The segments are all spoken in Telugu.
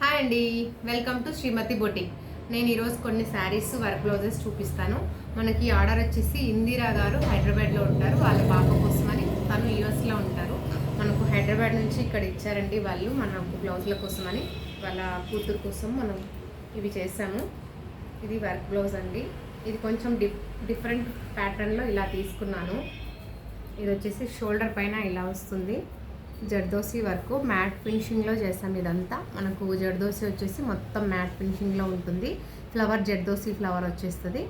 హాయ్ అండి, వెల్కమ్ టు శ్రీమతి బొటిక్. నేను ఈరోజు కొన్ని శారీస్ వర్క్ బ్లౌజెస్ చూపిస్తాను. మనకి ఆర్డర్ వచ్చేసి ఇందిరా గారు హైదరాబాద్లో ఉంటారు. వాళ్ళ పాప కోసమని, తను యూఎస్లో ఉంటారు. మనకు హైదరాబాద్ నుంచి ఇక్కడ ఇచ్చారండి వాళ్ళు మనకు బ్లౌజ్ల కోసమని. వాళ్ళ కూతురు కోసం మనం ఇవి చేసాము. ఇది వర్క్ బ్లౌజ్ అండి. ఇది కొంచెం డిఫరెంట్ ప్యాటర్న్లో ఇలా తీసుకున్నాను. ఇది వచ్చేసి షోల్డర్ పైన ఇలా వస్తుంది. జర్దోసి వర్క్ మ్యాట్ ఫినిషింగ్లో చేసాం. ఇదంతా మనకు జర్దోసి వచ్చేసి మొత్తం మ్యాట్ ఫినిషింగ్లో ఉంటుంది. ఫ్లవర్ జర్దోసి ఫ్లవర్ వచ్చేస్తుంది.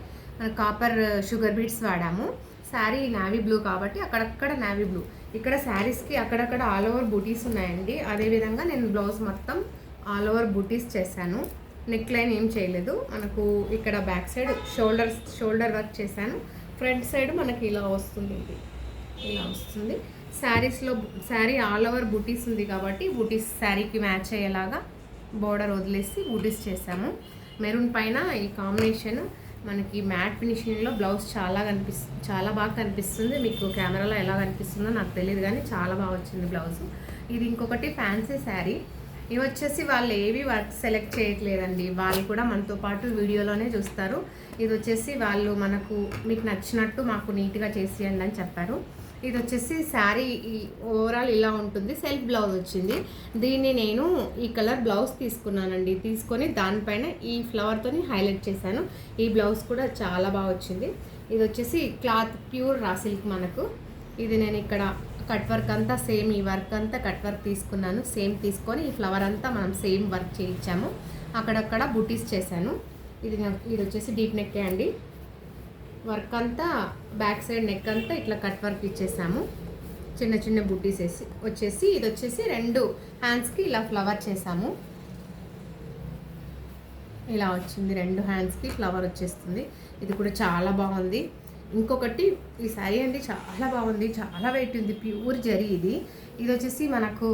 కాపర్ షుగర్ బీడ్స్ వాడాము. శారీ నావీ బ్లూ కాబట్టి అక్కడక్కడ నావీ బ్లూ. ఇక్కడ శారీస్కి అక్కడక్కడ ఆల్ ఓవర్ బూటీస్ ఉన్నాయండి. అదేవిధంగా నేను బ్లౌజ్ మొత్తం ఆల్ ఓవర్ బూటీస్ చేశాను. నెక్ లైన్ ఏం చేయలేదు. మనకు ఇక్కడ బ్యాక్ సైడ్ షోల్డర్ వర్క్ చేశాను. ఫ్రంట్ సైడ్ మనకి ఇలా వస్తుంది. ఇలా వస్తుంది. శారీ ఆల్ ఓవర్ బూటీస్ ఉంది కాబట్టి బూటీస్ శారీకి మ్యాచ్ అయ్యేలాగా బోర్డర్ వదిలేసి బూటీస్ చేసాము. మెరూన్ పైన ఈ కాంబినేషన్ మనకి మ్యాట్ ఫినిషింగ్లో బ్లౌజ్ చాలా బాగా కనిపిస్తుంది. మీకు కెమెరాలో ఎలా కనిపిస్తుందో నాకు తెలియదు, కానీ చాలా బాగా వచ్చింది బ్లౌజ్. ఇది ఇంకొకటి ఫ్యాన్సీ శారీ. ఇవి వచ్చేసి వాళ్ళు ఏవి వర్క్ సెలెక్ట్ చేయట్లేదండి. వాళ్ళు కూడా మనతో పాటు వీడియోలోనే చూస్తారు. ఇది వచ్చేసి వాళ్ళు మీకు నచ్చినట్టు మాకు నీట్గా చేసేయండి అని చెప్పారు. ఇది వచ్చేసి శారీ ఓవరాల్ ఇలా ఉంటుంది. సెల్ఫ్ బ్లౌజ్ వచ్చింది. దీన్ని నేను ఈ కలర్ బ్లౌజ్ తీసుకున్నానండి. తీసుకొని దానిపైన ఈ ఫ్లవర్తోని హైలైట్ చేశాను. ఈ బ్లౌజ్ కూడా చాలా బాగా వచ్చింది. ఇది వచ్చేసి క్లాత్ ప్యూర్ రా సిల్క్ మనకు. ఇది నేను ఇక్కడ కట్ వర్క్ అంతా సేమ్, ఈ వర్క్ అంతా కట్ వర్క్ తీసుకున్నాను. సేమ్ తీసుకొని ఈ ఫ్లవర్ అంతా మనం సేమ్ వర్క్ చేయించాము. అక్కడక్కడ బుటీస్ చేశాను. ఇది వచ్చేసి డీప్ నెక్కే అండి. వర్క్ అంతా బ్యాక్ సైడ్ నెక్ అంతా ఇట్లా కట్ వర్క్ ఇచ్చేసాము. చిన్న చిన్న బుట్టీస్ వచ్చేసి ఇది వచ్చేసి 2 హ్యాండ్స్కి ఇలా ఫ్లవర్ చేసాము. ఇలా వచ్చింది. 2 హ్యాండ్స్కి ఫ్లవర్ వచ్చేస్తుంది. ఇది కూడా చాలా బాగుంది. ఇంకొకటి ఈ శారీ అండి చాలా బాగుంది. చాలా వెయిట్ ఉంది. ప్యూర్ జరీ ఇది వచ్చేసి మనకు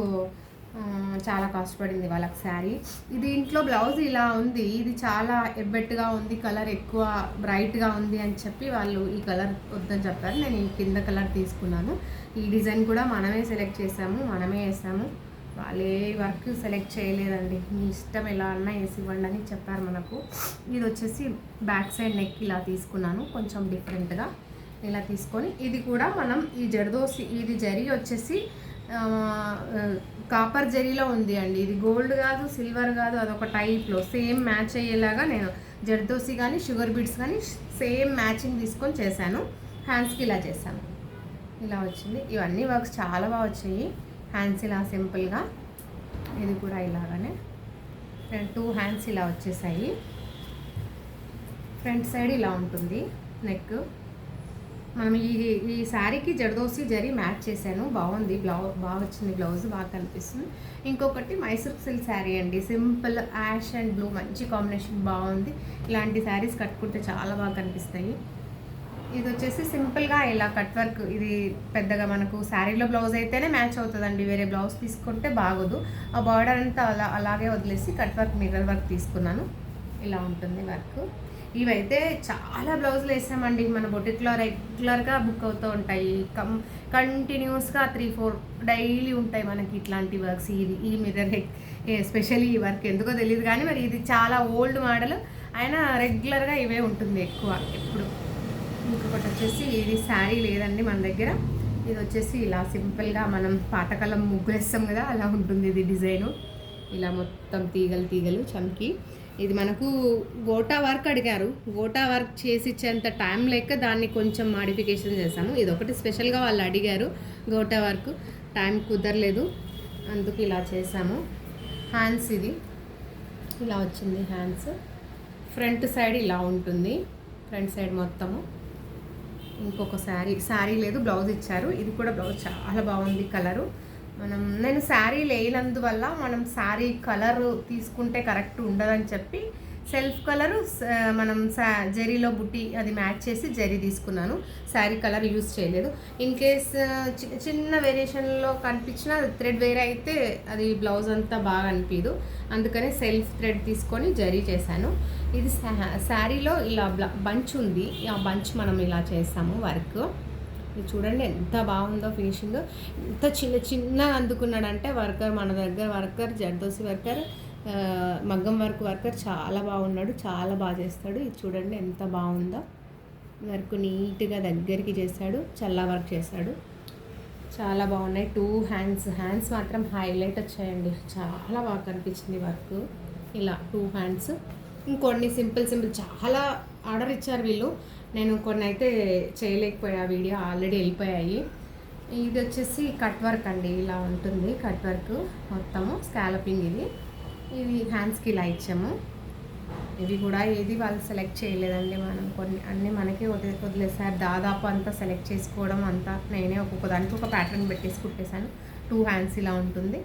చాలా కాస్ట్ పడింది వాళ్ళకి శారీ. ఇది ఇంట్లో బ్లౌజ్ ఇలా ఉంది. ఇది చాలా ఎబ్బెట్టుగా ఉంది, కలర్ ఎక్కువ బ్రైట్గా ఉంది అని చెప్పి వాళ్ళు ఈ కలర్ వద్దని చెప్పారు. నేను ఈ కింద కలర్ తీసుకున్నాను. ఈ డిజైన్ కూడా మనమే సెలెక్ట్ చేసాము, మనమే వేసాము. వాళ్ళే వర్క్ సెలెక్ట్ చేయలేదండి. మీ ఇష్టం ఎలా అన్నా వేసి ఇవ్వండి అని చెప్పారు మనకు. ఇది వచ్చేసి బ్యాక్ సైడ్ నెక్ ఇలా తీసుకున్నాను. కొంచెం డిఫరెంట్గా ఇలా తీసుకొని ఇది కూడా మనం ఈ జర్దోసి ఇది జరీ వచ్చేసి కాపర్ జరీలో ఉంది అండి. ఇది గోల్డ్ కాదు, సిల్వర్ కాదు, అదొక టైప్లో సేమ్ మ్యాచ్ అయ్యేలాగా నేను జర్దోసి కానీ షుగర్ బీడ్స్ కానీ సేమ్ మ్యాచింగ్ తీసుకొని చేశాను. హ్యాండ్స్కి ఇలా చేశాను. ఇలా వచ్చింది. ఇవన్నీ వర్క్స్ చాలా బాగా వచ్చాయి. హ్యాండ్స్ ఇలా సింపుల్గా, ఇది కూడా ఇలాగానే 2 హ్యాండ్స్ ఇలా వచ్చేసాయి. ఫ్రంట్ సైడ్ ఇలా ఉంటుంది నెక్. మనం ఈ శారీకి జర్దోసి జరీ మ్యాచ్ చేశాను. బాగుంది. బాగా వచ్చింది. బ్లౌజ్ బాగా కనిపిస్తుంది. ఇంకొకటి మైసూర్ సిల్క్ శారీ అండి. సింపుల్ యాష్ అండ్ బ్లూ మంచి కాంబినేషన్ బాగుంది. ఇలాంటి శారీస్ కట్టుకుంటే చాలా బాగా కనిపిస్తాయి. ఇది వచ్చేసి సింపుల్గా ఇలా కట్ వర్క్. ఇది పెద్దగా మనకు శారీలో బ్లౌజ్ అయితేనే మ్యాచ్ అవుతుందండి. వేరే బ్లౌజ్ తీసుకుంటే బాగోదు. ఆ బార్డర్ అంతా అలాగే వదిలేసి కట్ వర్క్ మిర్రర్ వర్క్ తీసుకున్నాను. ఇలా ఉంటుంది వర్క్. ఇవైతే చాలా బ్లౌజులు వేసామండి. మన బొటిక్లో రెగ్యులర్గా బుక్ అవుతూ ఉంటాయి. కంటిన్యూస్గా 3-4 డైలీ ఉంటాయి మనకి ఇట్లాంటి వర్క్స్. ఈ మిర్రర్ ఎస్పెషల్లీ ఈ వర్క్ ఎందుకో తెలియదు, కానీ మరి ఇది చాలా ఓల్డ్ మోడల్ అయినా రెగ్యులర్గా ఇవే ఉంటుంది ఎక్కువ ఎప్పుడు. ఇంకొకటి వచ్చేసి ఇది శారీ లేదండి మన దగ్గర. ఇది వచ్చేసి ఇలా సింపుల్గా మనం పాతకాలం ముగ్గు వేస్తాం కదా, అలా ఉంటుంది ఇది డిజైను. ఇలా మొత్తం తీగలు చమ్కి. ఇది మనకు గోటా వర్క్ అడిగారు. గోటా వర్క్ చేసి ఇచ్చేంత టైం లేక దాన్ని కొంచెం మాడిఫికేషన్ చేశాము. ఇది ఒకటి స్పెషల్గా వాళ్ళు అడిగారు. గోటా వర్క్ టైం కుదరలేదు, అందుకు ఇలా చేసాము. హ్యాండ్స్ ఇది ఇలా వచ్చింది. హ్యాండ్స్ ఫ్రంట్ సైడ్ ఇలా ఉంటుంది. ఫ్రంట్ సైడ్ మొత్తము. ఇంకొక శారీ లేదు, బ్లౌజ్ ఇచ్చారు. ఇది కూడా బ్లౌజ్ చాలా బాగుంది. కలరు నేను శారీ లేనందువల్ల మనం శారీ కలర్ తీసుకుంటే కరెక్ట్ ఉండదని చెప్పి సెల్ఫ్ కలరు మనం జరీలో బుట్టి అది మ్యాచ్ చేసి జరీ తీసుకున్నాను. శారీ కలర్ యూజ్ చేయలేదు. ఇన్ కేస్ చిన్న వేరియేషన్లో కనిపించిన థ్రెడ్ వేరే అయితే అది బ్లౌజ్ అంతా బాగా అనిపించదు. అందుకనే సెల్ఫ్ థ్రెడ్ తీసుకొని జరీ చేశాను. ఇది శారీలో ఇలా బంచ్ ఉంది. ఆ బంచ్ మనం ఇలా చేస్తాము వర్క్. ఇది చూడండి ఎంత బాగుందో ఫినిషింగ్. ఎంత చిన్న అందుకున్నాడంటే వర్కర్, మన దగ్గర వర్కర్ జర్దోసి వర్కర్ మగ్గం వర్కర్ చాలా బాగున్నాడు, చాలా బాగా చేస్తాడు. ఇది చూడండి ఎంత బాగుందో, వర్క్ నీట్గా దగ్గరికి చేశాడు, చల్లా వర్క్ చేశాడు, చాలా బాగున్నాయి. 2 హ్యాండ్స్ మాత్రం హైలైట్ వచ్చాయండి, చాలా బాగా కనిపించింది వర్క్. ఇలా 2 హ్యాండ్స్, ఇంకొన్ని సింపుల్ చాలా ఆర్డర్ ఇచ్చారు వీళ్ళు. నేను కొన్ని అయితే చేయలేకపోయా, వీడియో ఆల్రెడీ వెళ్ళిపోయాయి. ఇది వచ్చేసి కట్ వర్క్ అండి, ఇలా ఉంటుంది కట్ వర్క్ మొత్తము స్కాలపింగ్. ఇది హ్యాండ్స్కి ఇలా ఇచ్చాము. ఇవి కూడా ఏది వాళ్ళు సెలెక్ట్ చేయలేదండి, మనం కొన్ని అన్నీ మనకే వదిలేసారు. దాదాపు అంతా సెలెక్ట్ చేసుకోవడం అంతా నేనే ఒక్కొక్క దానికి ఒక ప్యాటర్న్ పెట్టేసి కుట్టేశాను. 2 హ్యాండ్స్ ఇలా ఉంటుంది,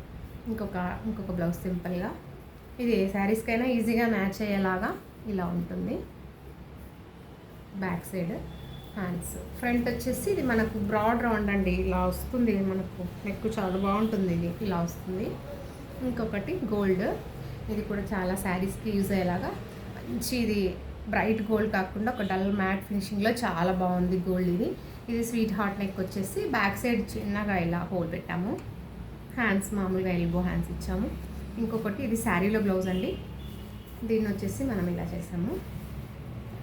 ఇంకొక బ్లౌజ్ సింపుల్గా. ఇది ఏ శారీస్కైనా ఈజీగా మ్యాచ్ అయ్యేలాగా ఇలా ఉంటుంది. బ్యాక్ సైడ్ హ్యాండ్స్, ఫ్రంట్ వచ్చేసి ఇది మనకు బ్రాడ్ రౌండ్ అండి, ఇలా వస్తుంది మనకు నెక్, చాలా బాగుంటుంది. ఇది ఇలా వస్తుంది. ఇంకొకటి గోల్డ్, ఇది కూడా చాలా శారీస్కి యూజ్ అయ్యేలాగా మంచి, ఇది బ్రైట్ గోల్డ్ కాకుండా ఒక డల్ మ్యాట్ ఫినిషింగ్లో చాలా బాగుంది గోల్డ్. ఇది స్వీట్ హార్ట్ నెక్ వచ్చేసి బ్యాక్ సైడ్ చిన్నగా ఇలా హోల్ పెట్టాము. హ్యాండ్స్ మామూలుగా ఎల్బో హ్యాండ్స్ ఇచ్చాము. ఇంకొకటి ఇది శారీలో బ్లౌజ్ అండి, దీన్ని వచ్చేసి మనం ఇలా చేసాము.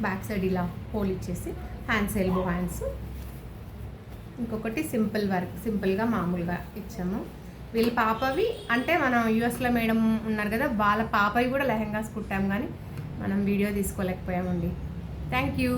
బ్యాక్ సైడ్ ఇలా హోల్ ఇచ్చేసి హ్యాండ్స్ ఎల్బో హ్యాండ్స్. ఇంకొకటి సింపుల్ వర్క్, సింపుల్గా మామూలుగా ఇచ్చాము. వీళ్ళ పాపవి అంటే మనం యూఎస్లో మేడం ఉన్నారు కదా, వాళ్ళ పాపవి కూడా లెహెంగాస్ కుట్టాము, కానీ మనం వీడియో తీసుకోలేకపోయామండి. Thank you.